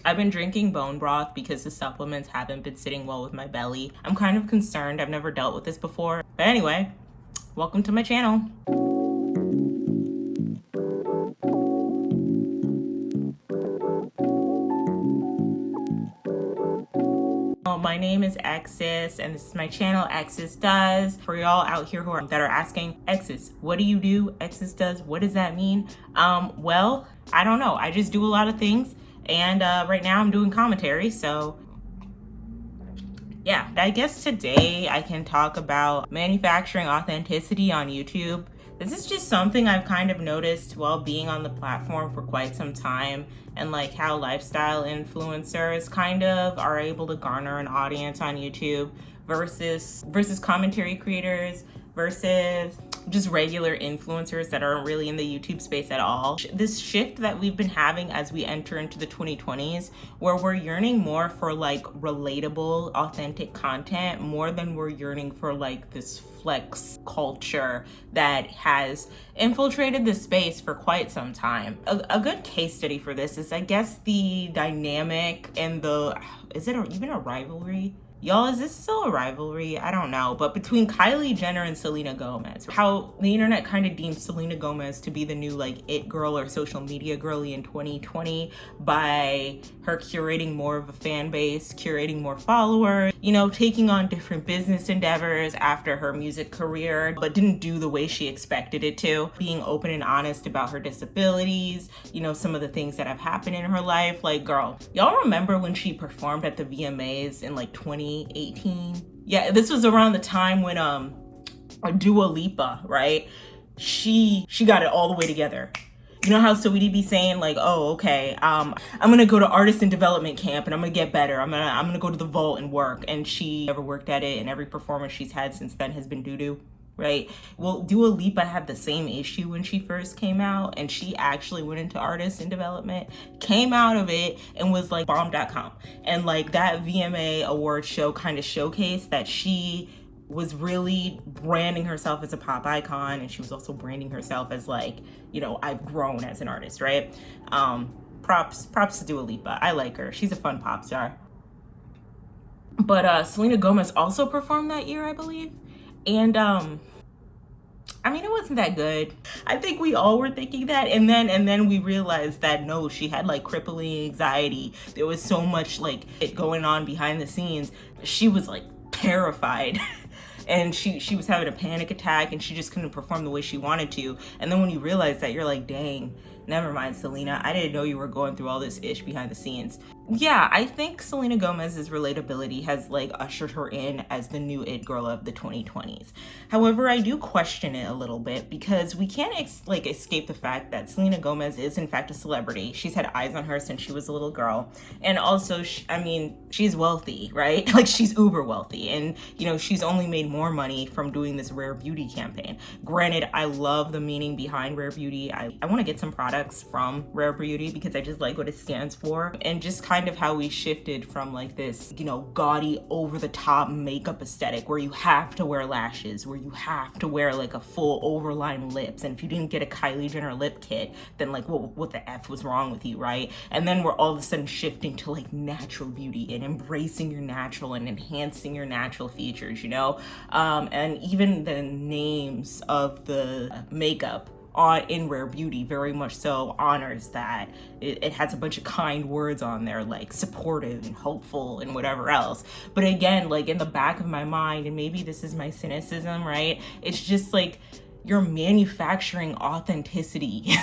I've been drinking bone broth because the supplements haven't been sitting well with my belly. I'm kind of concerned. I've never dealt with this before. But anyway, welcome to my channel. My name is Exis and this is my channel, Exis Does. For y'all out here that are asking, Exis, what do you do? Exis Does, what does that mean? Well, I don't know. I just do a lot of things, and right now I'm doing commentary, so yeah. I guess today I can talk about manufacturing authenticity on YouTube. This is just something I've kind of noticed while being on the platform for quite some time, and like how lifestyle influencers kind of are able to garner an audience on YouTube versus commentary creators versus just regular influencers that aren't really in the YouTube space at all. This shift that we've been having as we enter into the 2020s, where we're yearning more for like relatable, authentic content more than we're yearning for like this flex culture that has infiltrated the space for quite some time. A good case study for this is, I guess, the dynamic and is it even a rivalry? Y'all, is this still a rivalry? I don't know. But between Kylie Jenner and Selena Gomez, how the internet kind of deems Selena Gomez to be the new like it girl or social media girly in 2020 by her curating more of a fan base, curating more followers, you know, taking on different business endeavors after her music career, but didn't do the way she expected it to. Being open and honest about her disabilities, you know, some of the things that have happened in her life. Like, girl, y'all remember when she performed at the VMAs in like 2018? Yeah, this was around the time when Dua Lipa, right? She got it all the way together. You know how Saweetie be saying like, oh, okay, I'm gonna go to artist and development camp and I'm gonna get better. I'm gonna go to the vault and work. And she never worked at it, and every performance she's had since then has been doo-doo, right? Well, Dua Lipa had the same issue when she first came out, and she actually went into artist and development, came out of it, and was like bomb.com. And like that VMA award show kind of showcased that she was really branding herself as a pop icon, and she was also branding herself as like, you know, I've grown as an artist, right? Props to Dua Lipa. I like her. She's a fun pop star. But Selena Gomez also performed that year, I believe. And I mean, it wasn't that good. I think we all were thinking that, and then we realized that no, she had like crippling anxiety. There was so much like it going on behind the scenes. She was like terrified. And she was having a panic attack, and she just couldn't perform the way she wanted to. And then when you realize that, you're like, dang, never mind, Selena. I didn't know you were going through all this ish behind the scenes. Yeah, I think Selena Gomez's relatability has like ushered her in as the new it girl of the 2020s. However, I do question it a little bit because we can't escape the fact that Selena Gomez is in fact a celebrity. She's had eyes on her since she was a little girl. And also, she's wealthy, right? Like, she's uber wealthy. And, you know, she's only made more money from doing this Rare Beauty campaign. Granted, I love the meaning behind Rare Beauty. I want to get some products from Rare Beauty because I just like what it stands for. And just kind of how we shifted from like this, you know, gaudy over the top makeup aesthetic where you have to wear lashes, where you have to wear like a full overline lips, and if you didn't get a Kylie Jenner lip kit, then like what the F was wrong with you, right? And then we're all of a sudden shifting to like natural beauty and embracing your natural and enhancing your natural features, you know? And even the names of the makeup in Rare Beauty very much so honors that. It has a bunch of kind words on there like supportive and hopeful and whatever else. But again, like in the back of my mind, and maybe this is my cynicism, right? It's just like you're manufacturing authenticity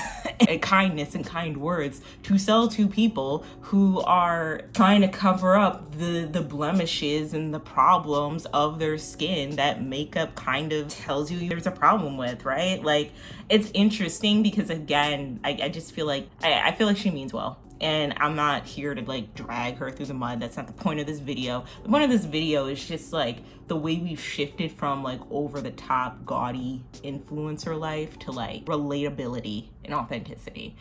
and kindness and kind words to sell to people who are trying to cover up the blemishes and the problems of their skin that makeup kind of tells you there's a problem with, right? Like, it's interesting because again, I just feel like I feel like she means well. And I'm not here to like drag her through the mud. That's not the point of this video. The point of this video is just like the way we've shifted from like over the top gaudy influencer life to like relatability and authenticity.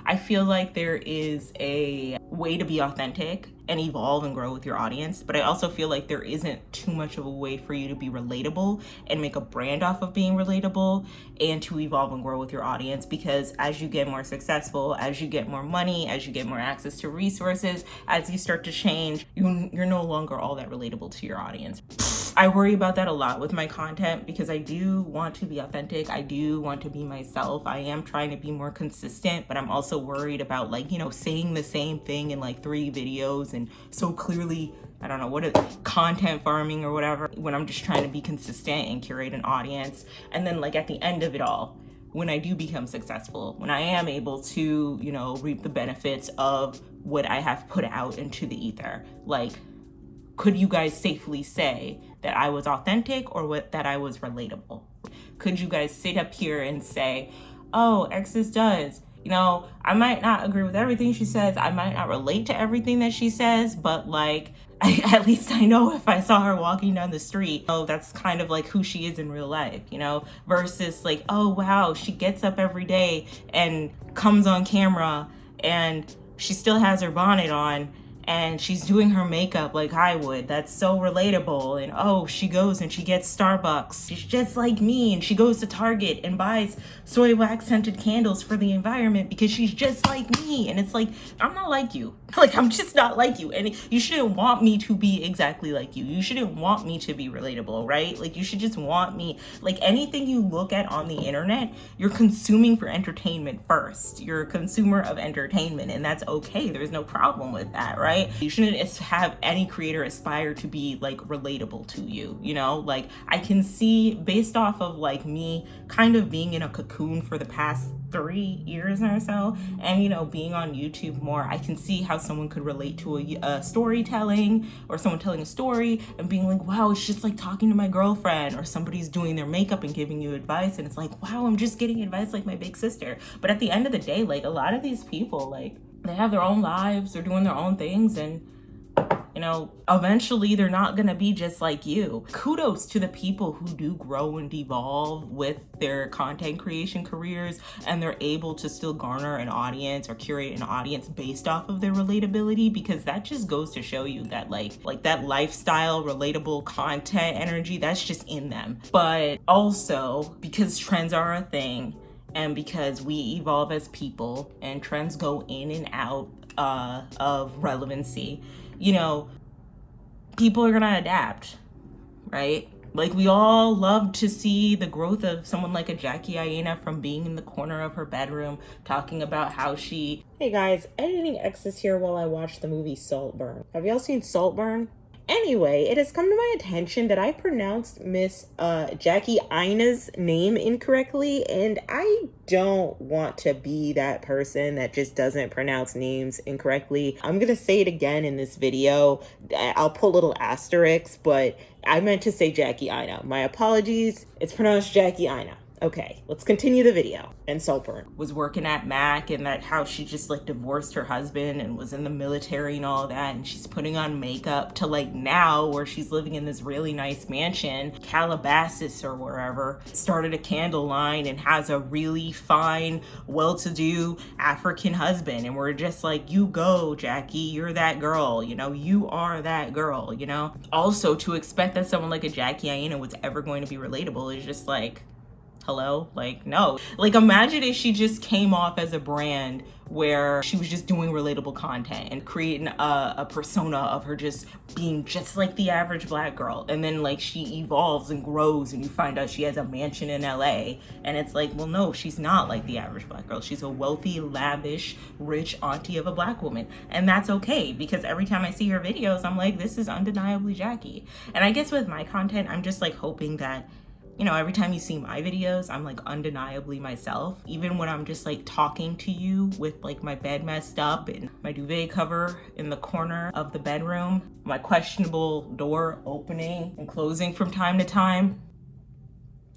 I feel like there is a way to be authentic and evolve and grow with your audience. But I also feel like there isn't too much of a way for you to be relatable and make a brand off of being relatable and to evolve and grow with your audience, because as you get more successful, as you get more money, as you get more access to resources, as you start to change, you're no longer all that relatable to your audience. I worry about that a lot with my content because I do want to be authentic. I do want to be myself. I am trying to be more consistent, but I'm also worried about like, saying the same thing in like 3 videos and so clearly, I don't know, what is content farming or whatever, when I'm just trying to be consistent and curate an audience. And then like at the end of it all, when I do become successful, when I am able to, reap the benefits of what I have put out into the ether, like, could you guys safely say that I was authentic or that I was relatable? Could you guys sit up here and say, oh, Exes does, I might not agree with everything she says. I might not relate to everything that she says, but like, at least I know if I saw her walking down the street, oh, that's kind of like who she is in real life, versus like, oh, wow, she gets up every day and comes on camera and she still has her bonnet on and she's doing her makeup like I would. That's so relatable. And oh, she goes and she gets Starbucks. She's just like me, and she goes to Target and buys soy wax scented candles for the environment because she's just like me. And it's like, I'm not like you. Like, I'm just not like you. And you shouldn't want me to be exactly like you. You shouldn't want me to be relatable, right? Like, you should just want me, like anything you look at on the internet, you're consuming for entertainment first. You're a consumer of entertainment, and that's okay. There's no problem with that, right? You shouldn't have any creator aspire to be like relatable to you, like I can see based off of like me kind of being in a cocoon for the past 3 years or so, and being on YouTube more, I can see how someone could relate to a storytelling or someone telling a story and being like, wow, it's just like talking to my girlfriend, or somebody's doing their makeup and giving you advice, and it's like, wow, I'm just getting advice like my big sister. But at the end of the day, like a lot of these people, like they have their own lives, they're doing their own things, and eventually they're not gonna be just like you. Kudos to the people who do grow and evolve with their content creation careers, and they're able to still garner an audience or curate an audience based off of their relatability, because that just goes to show you that like that lifestyle, relatable content energy, that's just in them. But also, because trends are a thing, and because we evolve as people and trends go in and out of relevancy, people are gonna adapt, right? Like, we all love to see the growth of someone like a Jackie Aina from being in the corner of her bedroom talking about how she... Hey guys, editing Exes here while I watch the movie Saltburn. Have y'all seen Saltburn? Anyway, it has come to my attention that I pronounced Miss Jackie Aina's name incorrectly, and I don't want to be that person that just doesn't pronounce names incorrectly. I'm gonna say it again in this video. I'll put little asterisks, but I meant to say Jackie Aina. My apologies. It's pronounced Jackie Aina. Okay, let's continue the video. And Saltburn was working at Mac, and that how she just like divorced her husband and was in the military and all that, and she's putting on makeup to like now where she's living in this really nice mansion, Calabasas or wherever, started a candle line and has a really fine, well-to-do African husband. And we're just like, you go, Jackie, you're that girl, you are that girl, Also, to expect that someone like a Jackie Aina was ever going to be relatable is just like, hello? Like, no. Like, imagine if she just came off as a brand where she was just doing relatable content and creating a persona of her just being just like the average Black girl. And then like she evolves and grows and you find out she has a mansion in LA. And it's like, well, no, she's not like the average Black girl. She's a wealthy, lavish, rich auntie of a Black woman. And that's okay, because every time I see her videos, I'm like, this is undeniably Jackie. And I guess with my content, I'm just like hoping that every time you see my videos, I'm like undeniably myself. Even when I'm just like talking to you with like my bed messed up and my duvet cover in the corner of the bedroom, my questionable door opening and closing from time to time.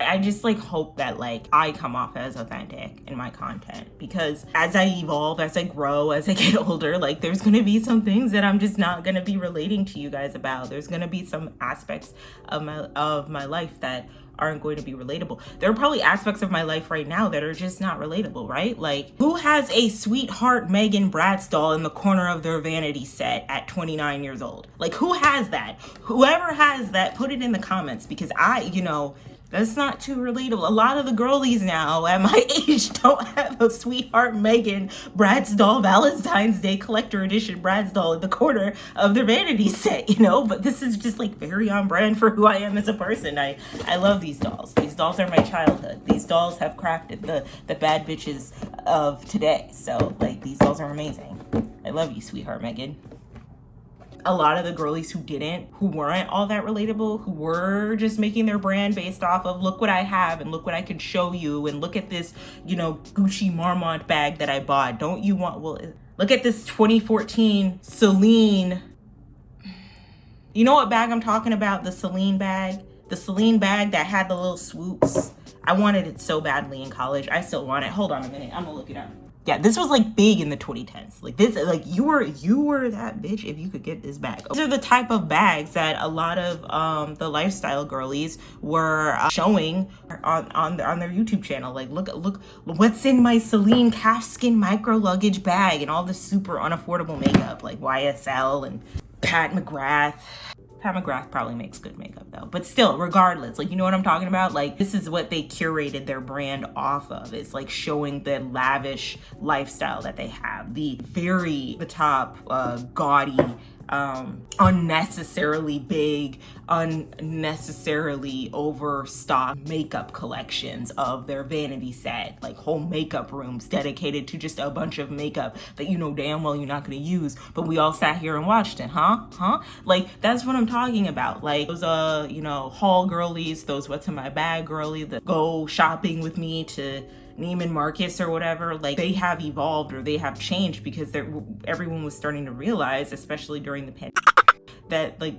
I just like hope that like I come off as authentic in my content, because as I evolve, as I grow, as I get older, like there's gonna be some things that I'm just not gonna be relating to you guys about. There's gonna be some aspects of my life that aren't going to be relatable. There are probably aspects of my life right now that are just not relatable, right? Like, who has a sweetheart Megan Bratz doll in the corner of their vanity set at 29 years old? Like, who has that? Whoever has that, put it in the comments, because that's not too relatable. A lot of the girlies now at my age don't have a sweetheart Megan Bratz doll, Valentine's Day collector edition Bratz doll in the corner of their vanity set, but this is just like very on brand for who I am as a person. I love these dolls. These dolls are my childhood. These dolls have crafted the bad bitches of today. So like, these dolls are amazing. I love you, sweetheart Megan. A lot of the girlies who weren't all that relatable, who were just making their brand based off of, look what I have and look what I can show you, and look at this, Gucci Marmont bag that I bought. Don't you want, look at this 2014 Celine. You know what bag I'm talking about? The Celine bag. The Celine bag that had the little swoops. I wanted it so badly in college. I still want it. Hold on a minute. I'm gonna look it up. Yeah, this was like big in the 2010s. Like this, like you were that bitch if you could get this bag. These are the type of bags that a lot of the lifestyle girlies were showing on their YouTube channel. Like, look what's in my Celine calfskin micro luggage bag, and all this super unaffordable makeup like YSL and Pat McGrath. Pat McGrath probably makes good makeup though, but still, regardless, like, you know what I'm talking about? Like, this is what they curated their brand off of. It's like showing the lavish lifestyle that they have, the top gaudy, unnecessarily big, unnecessarily overstocked makeup collections of their vanity set, like whole makeup rooms dedicated to just a bunch of makeup that you know damn well you're not going to use, but we all sat here and watched it, like that's what I'm talking about. Like those haul girlies, those what's in my bag girly that go shopping with me to Neiman Marcus or whatever, like they have evolved or they have changed because everyone was starting to realize, especially during the pandemic, that like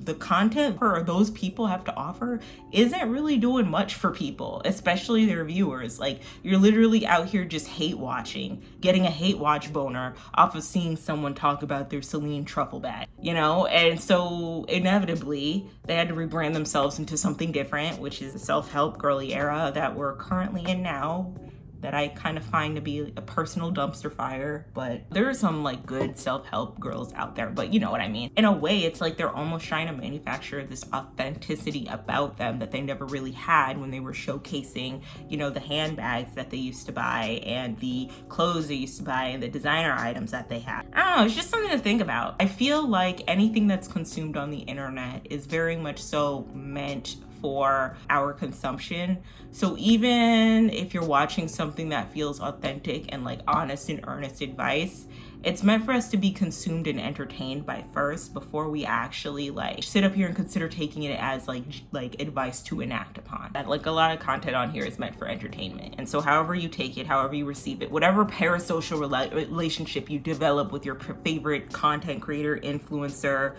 the content for those people have to offer isn't really doing much for people, especially their viewers. Like, you're literally out here just hate watching, getting a hate watch boner off of seeing someone talk about their Celine truffle bag, and so inevitably they had to rebrand themselves into something different, which is the self-help girly era that we're currently in now, that I kind of find to be a personal dumpster fire. But there are some like good self-help girls out there, but you know what I mean. In a way, it's like they're almost trying to manufacture this authenticity about them that they never really had when they were showcasing, the handbags that they used to buy and the clothes they used to buy and the designer items that they had. I don't know, it's just something to think about. I feel like anything that's consumed on the internet is very much so meant for our consumption. So even if you're watching something that feels authentic and like honest and earnest advice, it's meant for us to be consumed and entertained by first before we actually like sit up here and consider taking it as like advice to enact upon. Like, a lot of content on here is meant for entertainment, and so however you take it, however you receive it, whatever parasocial relationship you develop with your favorite content creator, influencer,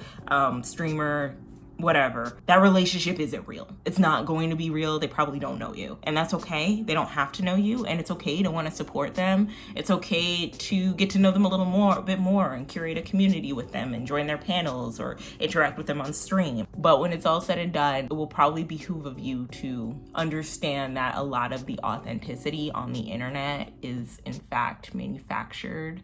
streamer, whatever, that relationship isn't real. It's not going to be real. They probably don't know you, and that's okay. They don't have to know you, and it's okay to want to support them. It's okay to get to know them a bit more and curate a community with them and join their panels or interact with them on stream. But when it's all said and done, it will probably behoove of you to understand that a lot of the authenticity on the internet is in fact manufactured.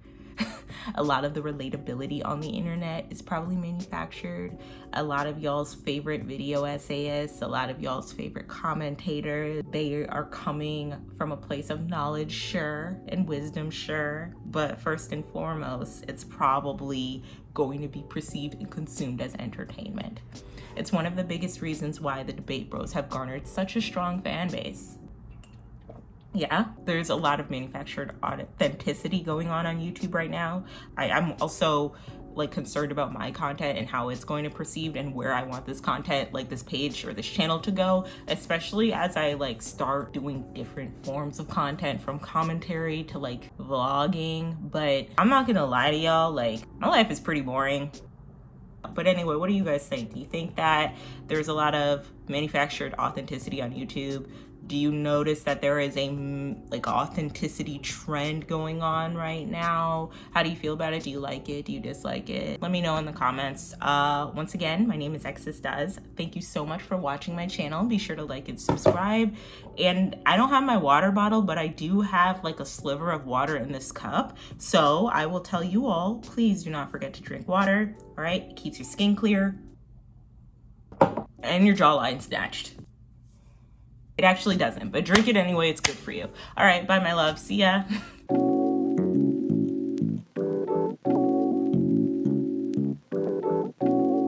A lot of the relatability on the internet is probably manufactured. A lot of y'all's favorite video essayists, a lot of y'all's favorite commentators, they are coming from a place of knowledge, sure, and wisdom, sure. But first and foremost, it's probably going to be perceived and consumed as entertainment. It's one of the biggest reasons why the Debate Bros have garnered such a strong fan base. Yeah, there's a lot of manufactured authenticity going on YouTube right now. I'm also like concerned about my content and how it's going to perceive and where I want this content, like this page or this channel, to go, especially as I like start doing different forms of content, from commentary to like vlogging. But I'm not gonna lie to y'all, like my life is pretty boring. But anyway, what do you guys think? Do you think that there's a lot of manufactured authenticity on YouTube? Do you notice that there is a like authenticity trend going on right now? How do you feel about it? Do you like it? Do you dislike it? Let me know in the comments. Once again, my name is Exis Does. Thank you so much for watching my channel. Be sure to like and subscribe. And I don't have my water bottle, but I do have like a sliver of water in this cup. So I will tell you all, please do not forget to drink water. All right, it keeps your skin clear and your jawline snatched. It actually doesn't, but drink it anyway. It's good for you. All right, bye, my love. See ya.